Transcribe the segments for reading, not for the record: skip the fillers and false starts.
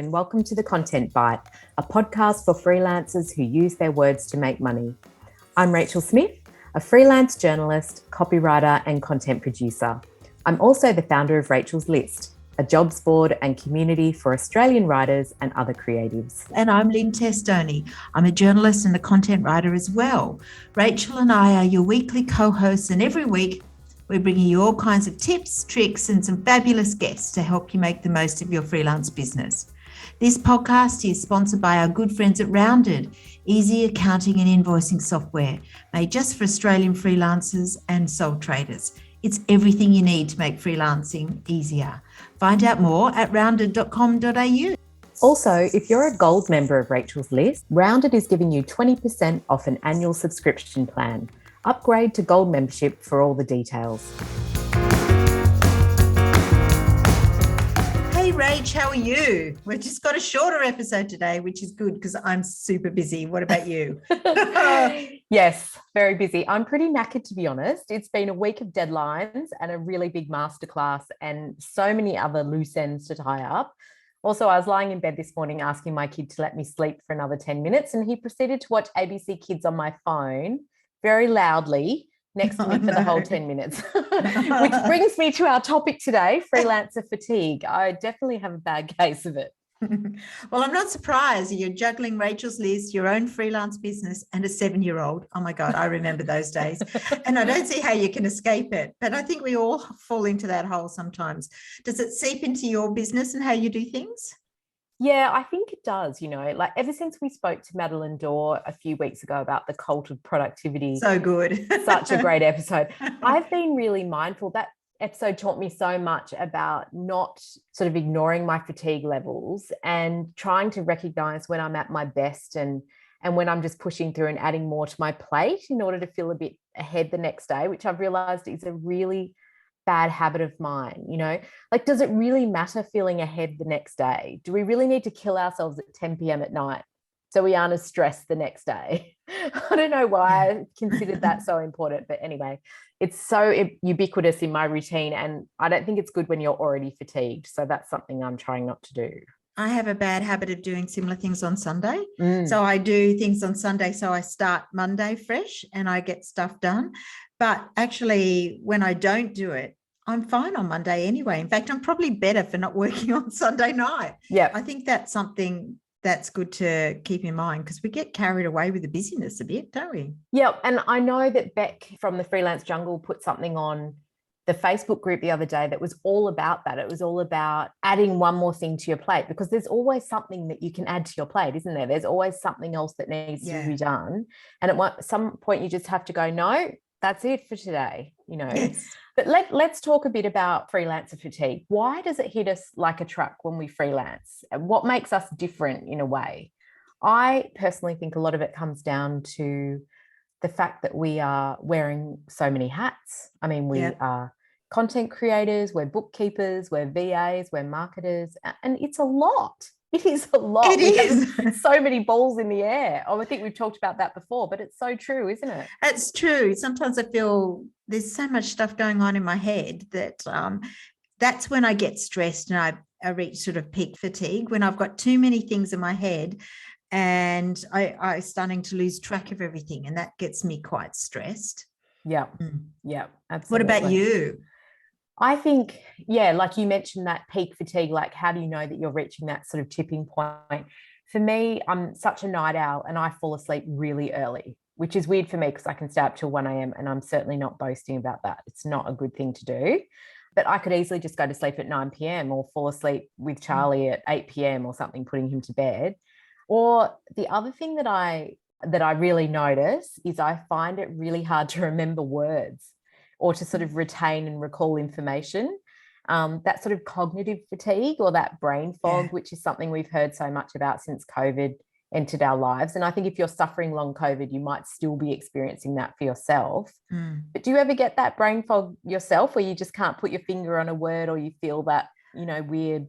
and welcome to The Content Bite, a podcast for freelancers who use their words to make money. I'm Rachel Smith, a freelance journalist, copywriter, and content producer. I'm also the founder of Rachel's List, a jobs board and community for Australian writers and other creatives. And I'm Lynne. I'm a journalist and a content writer as well. Rachel and I are your weekly co-hosts, and every week we're bringing you all kinds of tips, tricks, and some fabulous guests to help you make the most of your freelance business. This podcast is sponsored by our good friends at Rounded, easy accounting and invoicing software made just for Australian freelancers and sole traders. It's everything you need to make freelancing easier. Find out more at rounded.com.au. Also, if you're a gold member of Rachel's List, Rounded is giving you 20% off an annual subscription plan. Upgrade to gold membership for all the details. Hey Rach, how are you? We've just got a shorter episode today, which is good because I'm super busy. What about you? Yes, very busy. I'm pretty knackered, to be honest. It's been a week of deadlines and a really big masterclass and so many other loose ends to tie up. Also, I was lying in bed this morning asking my kid to let me sleep for another 10 minutes, and he proceeded to watch ABC Kids on my phone very loudly next to me for the whole 10 minutes, which brings me to our topic today, freelancer fatigue. I definitely have a bad case of it. Well, I'm not surprised. You're juggling Rachel's List, your own freelance business, and a 7-year-old. Oh my God, I remember those days. And I don't see how you can escape it. But I think we all fall into that hole sometimes. Does it seep into your business and how you do things? Yeah, I think it does, like ever since we spoke to Madeleine Dore a few weeks ago about the cult of productivity. So good. Such a great episode. I've been really mindful. That episode taught me so much about not sort of ignoring my fatigue levels and trying to recognize when I'm at my best and when I'm just pushing through and adding more to my plate in order to feel a bit ahead the next day, which I've realized is a really bad habit of mine. Like, does it really matter feeling ahead the next day? Do we really need to kill ourselves at 10 p.m. at night so we aren't as stressed the next day? I don't know why I considered that so important, but anyway, it's so ubiquitous in my routine, and I don't think it's good when you're already fatigued. So that's something I'm trying not to do. I have a bad habit of doing similar things on Sunday. So I do things on Sunday, so I start Monday fresh and I get stuff done. But actually, when I don't do it, I'm fine on Monday anyway. In fact, I'm probably better for not working on Sunday night. Yeah, I think that's something that's good to keep in mind because we get carried away with the busyness a bit, don't we? Yeah, and I know that Beck from the Freelance Jungle put something on the Facebook group the other day that was all about that. It was all about adding one more thing to your plate, because there's always something that you can add to your plate, isn't there? There's always something else that needs to be done. And at some point you just have to go, no, that's it for today, Yes. But let's talk a bit about freelancer fatigue. Why does it hit us like a truck when we freelance? What makes us different in a way? I personally think a lot of it comes down to the fact that we are wearing so many hats. I mean, we are content creators, we're bookkeepers, we're VAs, we're marketers, and it's a lot. It is a lot. It is. So many balls in the air. Oh, I think we've talked about that before, but it's so true, isn't it? It's true. Sometimes I feel there's so much stuff going on in my head that that's when I get stressed and I reach sort of peak fatigue, when I've got too many things in my head and I'm starting to lose track of everything, and that gets me quite stressed. Yeah, yeah, absolutely. What about you? I think, like you mentioned, that peak fatigue, like how do you know that you're reaching that sort of tipping point? For me, I'm such a night owl and I fall asleep really early, which is weird for me because I can stay up till 1 a.m. and I'm certainly not boasting about that. It's not a good thing to do. But I could easily just go to sleep at 9 p.m. or fall asleep with Charlie at 8 p.m. or something, putting him to bed. Or the other thing that I really notice is I find it really hard to remember words or to sort of retain and recall information. That sort of cognitive fatigue or that brain fog, which is something we've heard so much about since COVID entered our lives. And I think if you're suffering long COVID, you might still be experiencing that for yourself. But do you ever get that brain fog yourself where you just can't put your finger on a word, or you feel that, weird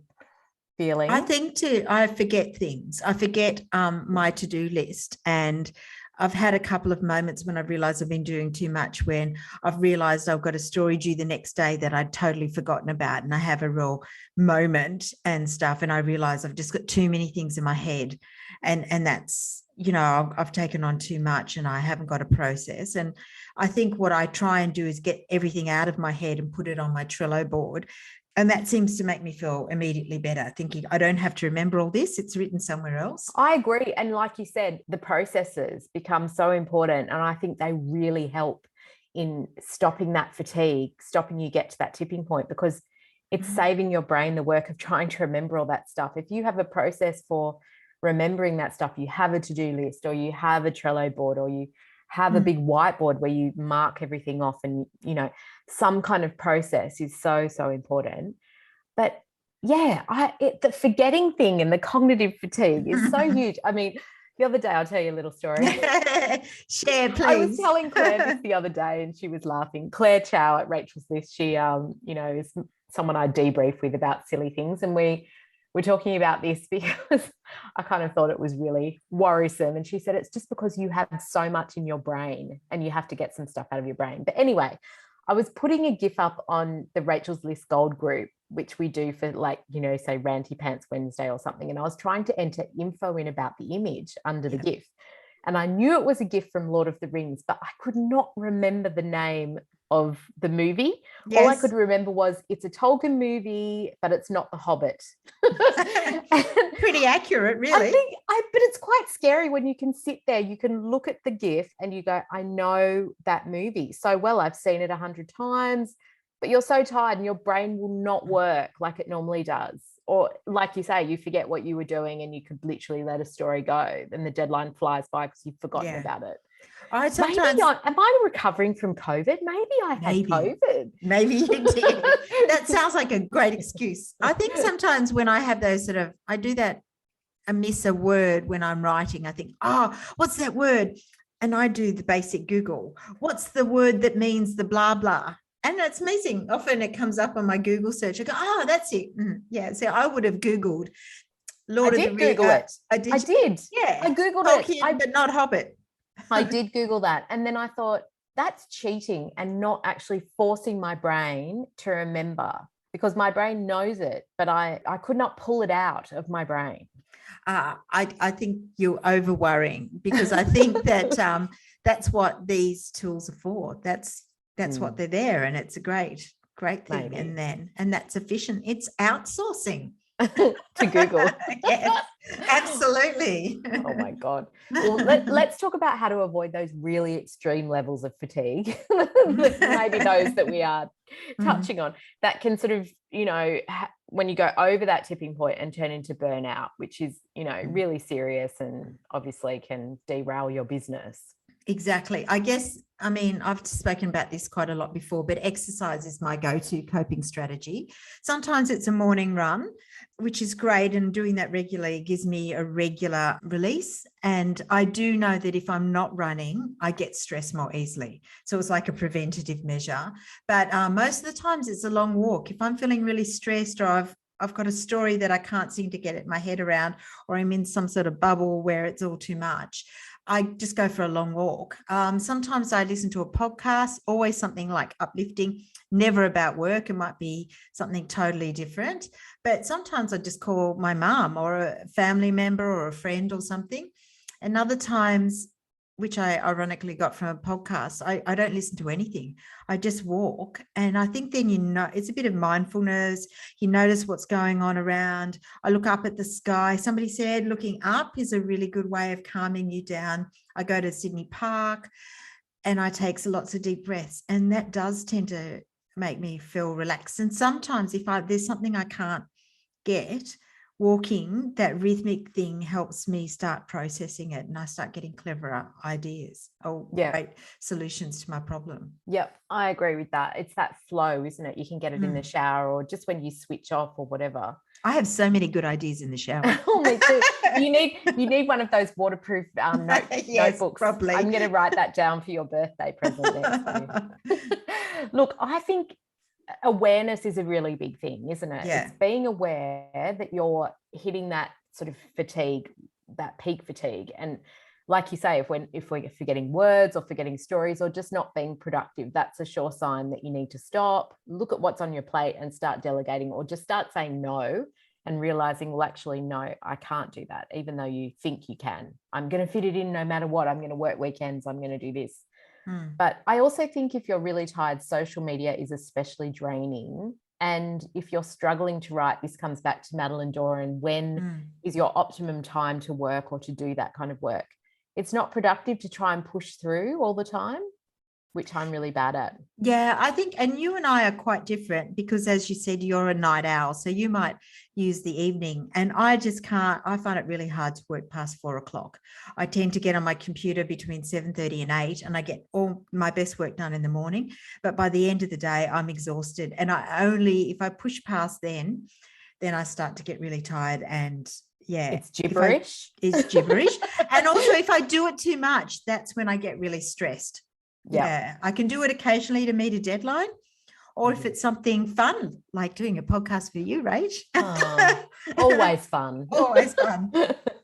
feeling? I think too, I forget things. I forget my to-do list, and I've had a couple of moments when I've realized I've been doing too much, when I've realized I've got a story due the next day that I'd totally forgotten about, and I have a real moment and stuff, and I realize I've just got too many things in my head, and that's, you know, I've taken on too much and I haven't got a process. And I think what I try and do is get everything out of my head and put it on my Trello board. And that seems to make me feel immediately better, thinking I don't have to remember all this. It's written somewhere else. I agree. And like you said, the processes become so important. And I think they really help in stopping that fatigue, stopping you get to that tipping point, because it's saving your brain the work of trying to remember all that stuff. If you have a process for remembering that stuff, you have a to-do list, or you have a Trello board, or you have a big whiteboard where you mark everything off, and, you know, some kind of process is so, so important. But yeah, the forgetting thing and the cognitive fatigue is so huge. I mean, the other day, I'll tell you a little story. Share, please. I was telling Claire this the other day, and she was laughing. Claire Chow at Rachel's List, she, you know, is someone I debrief with about silly things. And we're talking about this because I kind of thought it was really worrisome. And she said, it's just because you have so much in your brain and you have to get some stuff out of your brain. But anyway, I was putting a GIF up on the Rachel's List Gold group, which we do for, like, you know, say Ranty Pants Wednesday or something. And I was trying to enter info in about the image under the GIF. And I knew it was a GIF from Lord of the Rings, but I could not remember the name of the movie. All I could remember was it's a Tolkien movie, but it's not The Hobbit. Pretty accurate, really. But it's quite scary when you can sit there, you can look at the GIF and you go, I know that movie so well. I've seen it 100 times, but you're so tired and your brain will not work like it normally does. Or like you say, you forget what you were doing and you could literally let a story go and the deadline flies by because you've forgotten about it. Am I recovering from COVID? Maybe I had COVID. Maybe you did. That sounds like a great excuse. I think sometimes when I have those I do that, I miss a word when I'm writing. I think, oh, what's that word? And I do the basic Google. What's the word that means the blah, blah? And it's amazing. Often it comes up on my Google search. I go, oh, that's it. Yeah. So I would have Googled Lord of the Rings. Google it. I did. Yeah. I Googled Tolkien, but not Hobbit. I did Google that. And then I thought, that's cheating and not actually forcing my brain to remember, because my brain knows it, but I could not pull it out of my brain. I think you're over worrying, because I think that that's what these tools are for. That's what they're there, and it's a great thing. Maybe. And that's efficient. It's outsourcing to Google. Yes, absolutely. Oh my God. Well, let's talk about how to avoid those really extreme levels of fatigue. Maybe those that we are touching on that can sort of, you know, when you go over that tipping point and turn into burnout, which is, you know, really serious and obviously can derail your business. Exactly. I guess, I mean, I've spoken about this quite a lot before, but exercise is my go-to coping strategy. Sometimes it's a morning run, which is great. And doing that regularly gives me a regular release. And I do know that if I'm not running, I get stressed more easily. So it's like a preventative measure. But most of the times it's a long walk. If I'm feeling really stressed, or I've got a story that I can't seem to get my head around, or I'm in some sort of bubble where it's all too much, I just go for a long walk. Sometimes I listen to a podcast, always something like uplifting, never about work. It might be something totally different. But sometimes I just call my mum or a family member or a friend or something. And other times, which I ironically got from a podcast, I don't listen to anything. I just walk. And I think then, you know, it's a bit of mindfulness. You notice what's going on around. I look up at the sky. Somebody said looking up is a really good way of calming you down. I go to Sydney Park and I take lots of deep breaths. And that does tend to make me feel relaxed. And sometimes if there's something I can't get, walking, that rhythmic thing helps me start processing it, and I start getting cleverer ideas or great solutions to my problem. Yep, I agree with that. It's that flow, isn't it? You can get it in the shower or just when you switch off or whatever. I have so many good ideas in the shower. Oh, me too. You need one of those waterproof notebooks. Probably. I'm going to write that down for your birthday present next year. Look, I think awareness is a really big thing, isn't it? Yeah. It's being aware that you're hitting that sort of fatigue, that peak fatigue. And like you say, if we're forgetting words or forgetting stories or just not being productive, that's a sure sign that you need to stop, look at what's on your plate and start delegating, or just start saying no and realizing, well, actually, no, I can't do that, even though you think you can. I'm going to fit it in no matter what. I'm going to work weekends. I'm going to do this. But I also think if you're really tired, social media is especially draining. And if you're struggling to write, this comes back to Madeleine Dore, and when is your optimum time to work or to do that kind of work? It's not productive to try and push through all the time, which I'm really bad at. Yeah, I think, and you and I are quite different because, as you said, you're a night owl. So you might use the evening, and I just can't. I find it really hard to work past 4 o'clock. I tend to get on my computer between 7:30 and 8, and I get all my best work done in the morning. But by the end of the day, I'm exhausted. And if I push past then I start to get really tired, and yeah, it's gibberish. It's gibberish. And also, if I do it too much, that's when I get really stressed. Yeah, I can do it occasionally to meet a deadline, or if it's something fun, like doing a podcast for you, Rach. Always fun. Always fun.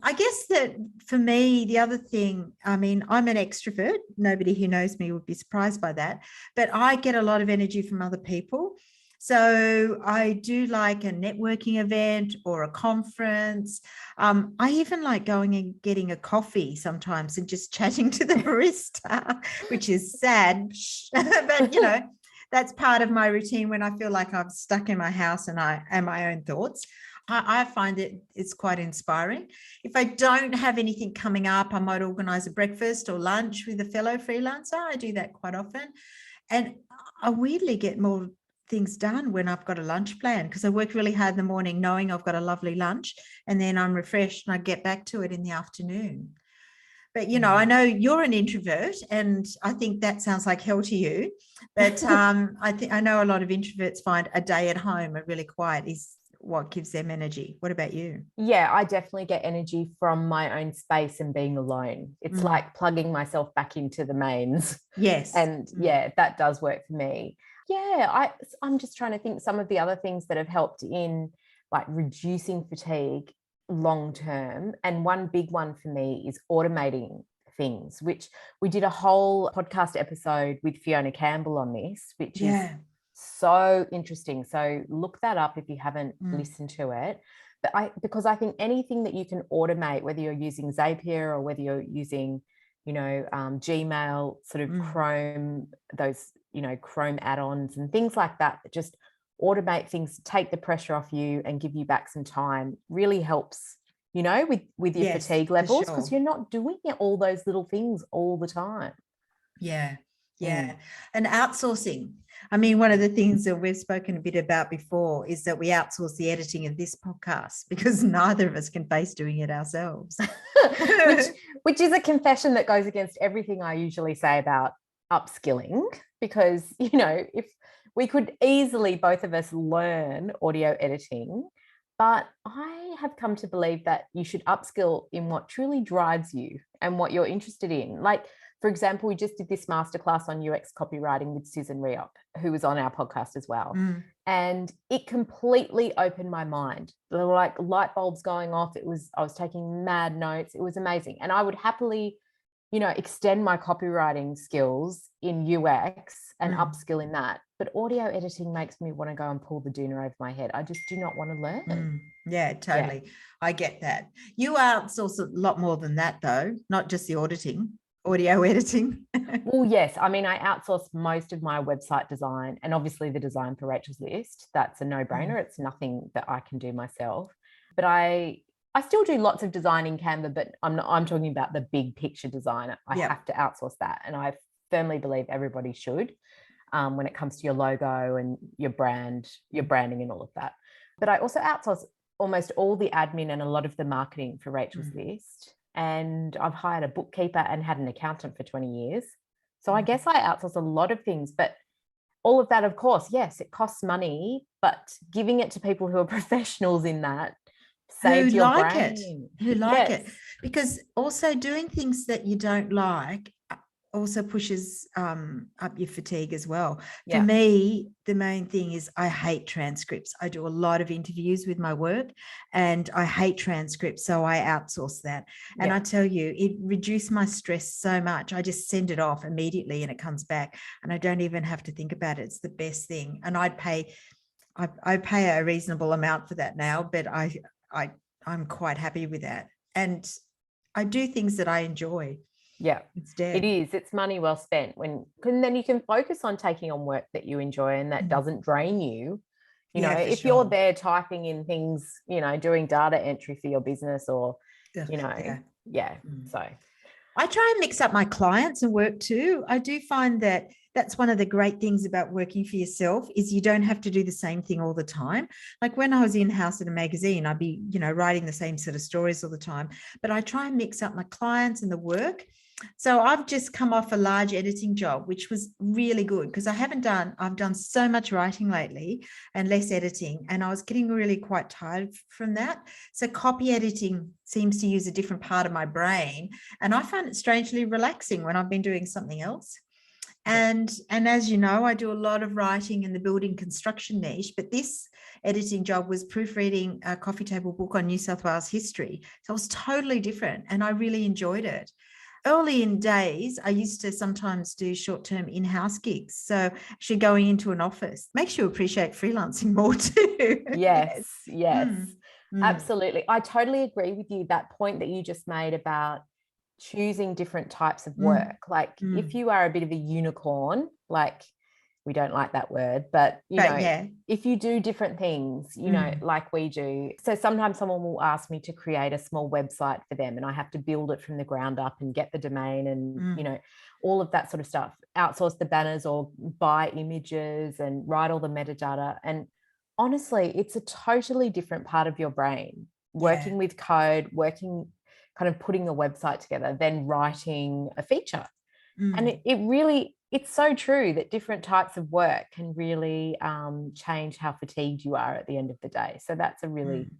I guess that for me, the other thing, I mean, I'm an extrovert. Nobody who knows me would be surprised by that, but I get a lot of energy from other people. So I do like a networking event or a conference. I even like going and getting a coffee sometimes and just chatting to the barista, which is sad. But, you know, that's part of my routine when I feel like I'm stuck in my house and my own thoughts. I find it's quite inspiring. If I don't have anything coming up, I might organize a breakfast or lunch with a fellow freelancer. I do that quite often. And I weirdly get more things done when I've got a lunch plan, because I work really hard in the morning knowing I've got a lovely lunch, and then I'm refreshed and I get back to it in the afternoon. But, you know, I know you're an introvert, and I think that sounds like hell to you. But I know a lot of introverts find a day at home and really quiet is what gives them energy. What about you? Yeah, I definitely get energy from my own space and being alone. It's like plugging myself back into the mains. Yes. And yeah, that does work for me. Yeah, I'm just trying to think some of the other things that have helped in like reducing fatigue long term. And one big one for me is automating things, which we did a whole podcast episode with Fiona Campbell on this, which is so interesting. So look that up if you haven't listened to it. But because I think anything that you can automate, whether you're using Zapier or whether you're using, you know, Gmail, sort of Chrome, those, you know, Chrome add-ons and things like that just automate things, take the pressure off you and give you back some time, really helps, you know, with your fatigue levels, because you're not doing all those little things all the time. Yeah. And outsourcing. I mean, one of the things that we've spoken a bit about before is that we outsource the editing of this podcast because neither of us can face doing it ourselves. which is a confession that goes against everything I usually say about upskilling, because, you know, if we could easily both of us learn audio editing, but I have come to believe that you should upskill in what truly drives you and what you're interested in. Like, for example, we just did this masterclass on UX copywriting with Susan Riop, who was on our podcast as well. And it completely opened my mind. There were like light bulbs going off. I was taking mad notes. It was amazing. And I would happily, you know, extend my copywriting skills in UX and upskill in that. But audio editing makes me want to go and pull the doona over my head. I just do not want to learn. Yeah, totally. Yeah. I get that. You outsource a lot more than that, though, not just the audio editing. Well, yes. I mean, I outsource most of my website design and obviously the design for Rachel's List. That's a no-brainer. It's nothing that I can do myself. But I still do lots of design in Canva, but I'm talking about the big picture design. I have to outsource that. And I firmly believe everybody should when it comes to your logo and your brand, your branding and all of that. But I also outsource almost all the admin and a lot of the marketing for Rachel's List. And I've hired a bookkeeper and had an accountant for 20 years. So I guess I outsource a lot of things, but all of that, of course, yes, it costs money, but giving it to people who are professionals in that saves your brain. Who like it. Because also doing things that you don't like also pushes up your fatigue as well. For Yeah. me, the main thing is I hate transcripts. I do a lot of interviews with my work and I hate transcripts, so I outsource that. And I tell you, it reduced my stress so much. I just send it off immediately and it comes back and I don't even have to think about it. It's the best thing. And I pay a reasonable amount for that now, but I'm quite happy with that. And I do things that I enjoy. Yeah, instead. It is. It's money well spent and then you can focus on taking on work that you enjoy and that doesn't drain you. You know, if you're there typing in things, you know, doing data entry for your business or, you know, So I try and mix up my clients and work too. I do find that that's one of the great things about working for yourself is you don't have to do the same thing all the time. Like when I was in-house at a magazine, I'd be, you know, writing the same sort of stories all the time, but I try and mix up my clients and the work. So I've just come off a large editing job, which was really good because I've done so much writing lately and less editing. And I was getting really quite tired from that. So copy editing seems to use a different part of my brain. And I find it strangely relaxing when I've been doing something else. And as you know, I do a lot of writing in the building construction niche, but this editing job was proofreading a coffee table book on New South Wales history. So it was totally different and I really enjoyed it. Early in days, I used to sometimes do short-term in-house gigs. So actually going into an office makes you appreciate freelancing more too. Yes. Absolutely. I totally agree with you. That point that you just made about choosing different types of work. Like if you are a bit of a unicorn, like we don't like that word, but you know, if you do different things, you know, like we do. So sometimes someone will ask me to create a small website for them and I have to build it from the ground up and get the domain and, you know, all of that sort of stuff, outsource the banners or buy images and write all the metadata. And honestly, it's a totally different part of your brain, working with code, kind of putting a website together, then writing a feature. And it's so true that different types of work can really change how fatigued you are at the end of the day. So that's a really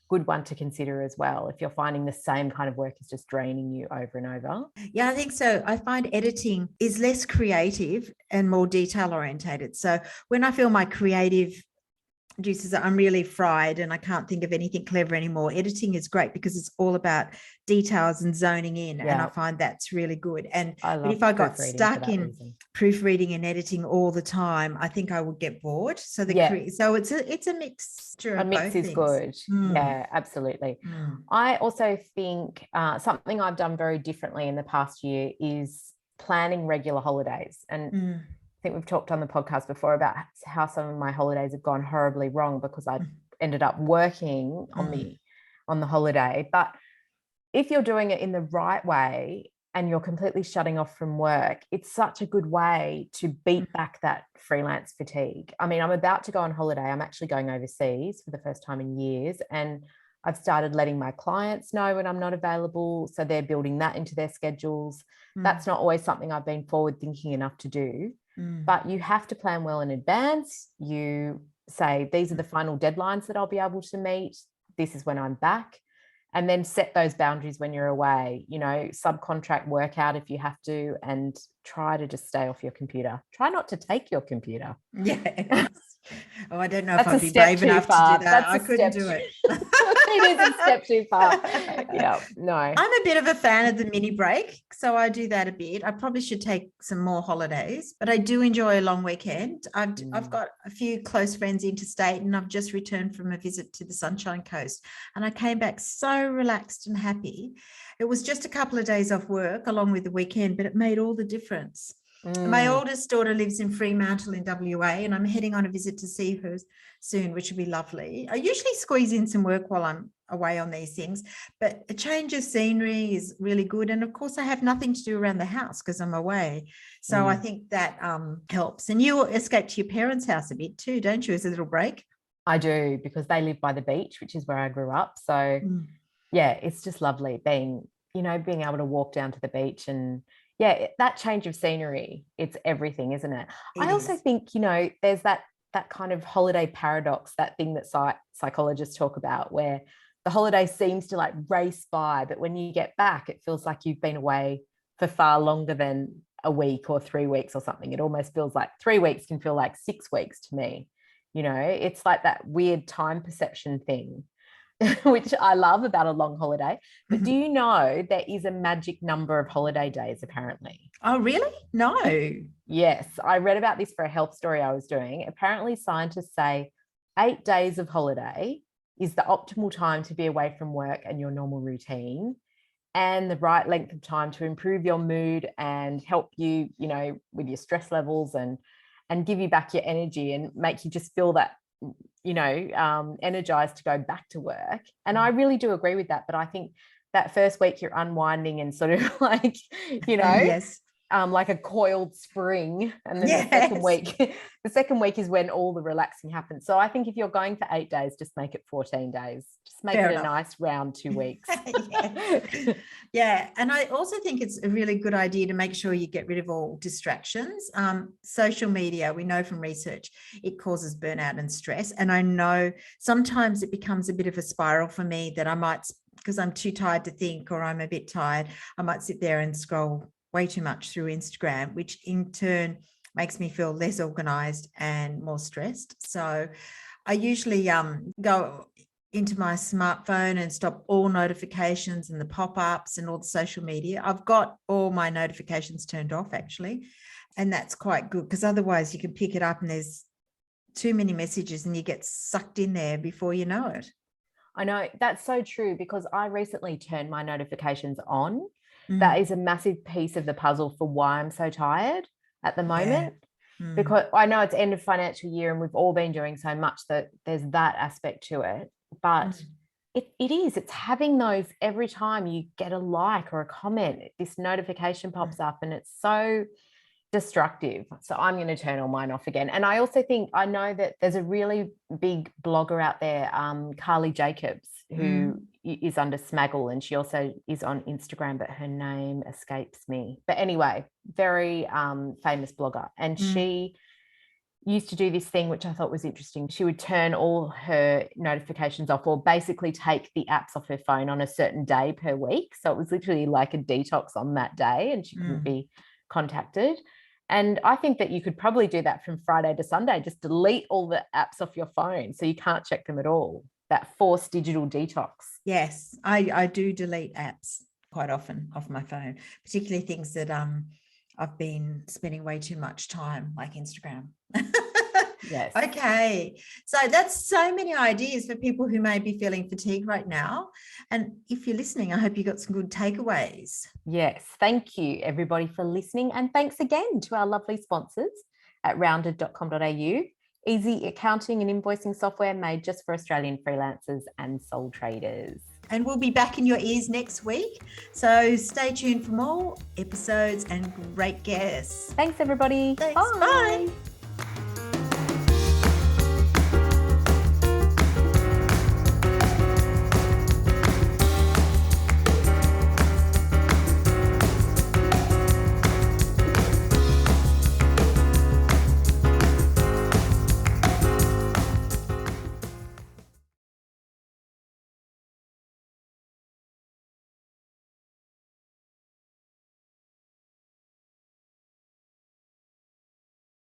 good one to consider as well, if you're finding the same kind of work is just draining you over and over. Yeah, I think so. I find editing is less creative and more detail orientated. So when I feel my creative juices, I'm really fried and I can't think of anything clever anymore, editing is great because it's all about details and zoning in. And I find that's really good. And but if I got stuck in proofreading and editing all the time, I think I would get bored. So so it's a mixture. A mix is good. Yeah, absolutely. I also think something I've done very differently in the past year is planning regular holidays. And I think we've talked on the podcast before about how some of my holidays have gone horribly wrong because I ended up working on the holiday. But if you're doing it in the right way and you're completely shutting off from work, it's such a good way to beat back that freelance fatigue. I mean, I'm about to go on holiday. I'm actually going overseas for the first time in years. And I've started letting my clients know when I'm not available. So they're building that into their schedules. That's not always something I've been forward thinking enough to do. But you have to plan well in advance. You say, these are the final deadlines that I'll be able to meet. This is when I'm back. And then set those boundaries when you're away, you know, subcontract work out if you have to, and try to just stay off your computer. Try not to take your computer. Yeah. Oh, I don't know if I'd be brave enough to do that. I couldn't do it. It is a step too far. Yeah, no. I'm a bit of a fan of the mini break, so I do that a bit. I probably should take some more holidays, but I do enjoy a long weekend. I've got a few close friends interstate, and I've just returned from a visit to the Sunshine Coast, and I came back so relaxed and happy. It was just a couple of days off work along with the weekend, but it made all the difference. My oldest daughter lives in Fremantle in WA, and I'm heading on a visit to see her soon, which will be lovely. I usually squeeze in some work while I'm away on these things, but a change of scenery is really good. And of course, I have nothing to do around the house because I'm away. So I think that helps. And you escape to your parents' house a bit too, don't you, as a little break? I do, because they live by the beach, which is where I grew up. So yeah, it's just lovely being able to walk down to the beach and that change of scenery, it's everything, isn't it? I also think, there's that kind of holiday paradox, that thing that psychologists talk about, where the holiday seems to like race by, but when you get back, it feels like you've been away for far longer than a week or 3 weeks or something. It almost feels like 3 weeks can feel like 6 weeks to me. You know, it's like that weird time perception thing, which I love about a long holiday. But do you know there is a magic number of holiday days apparently? Oh, really? No. Yes, I read about this for a health story I was doing. Apparently, scientists say 8 days of holiday is the optimal time to be away from work and your normal routine, and the right length of time to improve your mood and help you, you know, with your stress levels and give you back your energy and make you just feel that, you know, energized to go back to work. And I really do agree with that. But I think that first week you're unwinding and sort of like, you know, Yes. Like a coiled spring, and then Yes. the second week is when all the relaxing happens. So I think if you're going for 8 days, just make it 14 days. Just make Fair it enough. a nice round 2 weeks. Yeah. And I also think it's a really good idea to make sure you get rid of all distractions. Social media, we know from research, it causes burnout and stress. And I know sometimes it becomes a bit of a spiral for me that I might, because I'm too tired to think, or I'm a bit tired, I might sit there and scroll way too much through Instagram, which in turn makes me feel less organized and more stressed. So I usually go into my smartphone and stop all notifications and the pop-ups and all the social media. I've got all my notifications turned off actually, and that's quite good, because otherwise you can pick it up and there's too many messages and you get sucked in there before you know it. I know, that's so true, because I recently turned my notifications on. That is a massive piece of the puzzle for why I'm so tired at the moment. Because I know it's end of financial year and we've all been doing so much that there's that aspect to it. But it's having those every time you get a like or a comment, this notification pops up, and it's so destructive. So I'm going to turn all mine off again. And I also think, I know that there's a really big blogger out there, Carly Jacobs, who is under Smaggle, and she also is on Instagram, but her name escapes me. But anyway, very famous blogger. And she used to do this thing, which I thought was interesting. She would turn all her notifications off, or basically take the apps off her phone on a certain day per week. So it was literally like a detox on that day, and she couldn't be contacted. And I think that you could probably do that from Friday to Sunday. Just delete all the apps off your phone so you can't check them at all. That forced digital detox. Yes, I do delete apps quite often off my phone, particularly things that I've been spending way too much time, like Instagram. Yes. Okay. So that's so many ideas for people who may be feeling fatigued right now. And if you're listening, I hope you got some good takeaways. Yes. Thank you, everybody, for listening. And thanks again to our lovely sponsors at rounded.com.au. Easy accounting and invoicing software made just for Australian freelancers and sole traders. And we'll be back in your ears next week. So stay tuned for more episodes and great guests. Thanks, everybody. Thanks. Bye.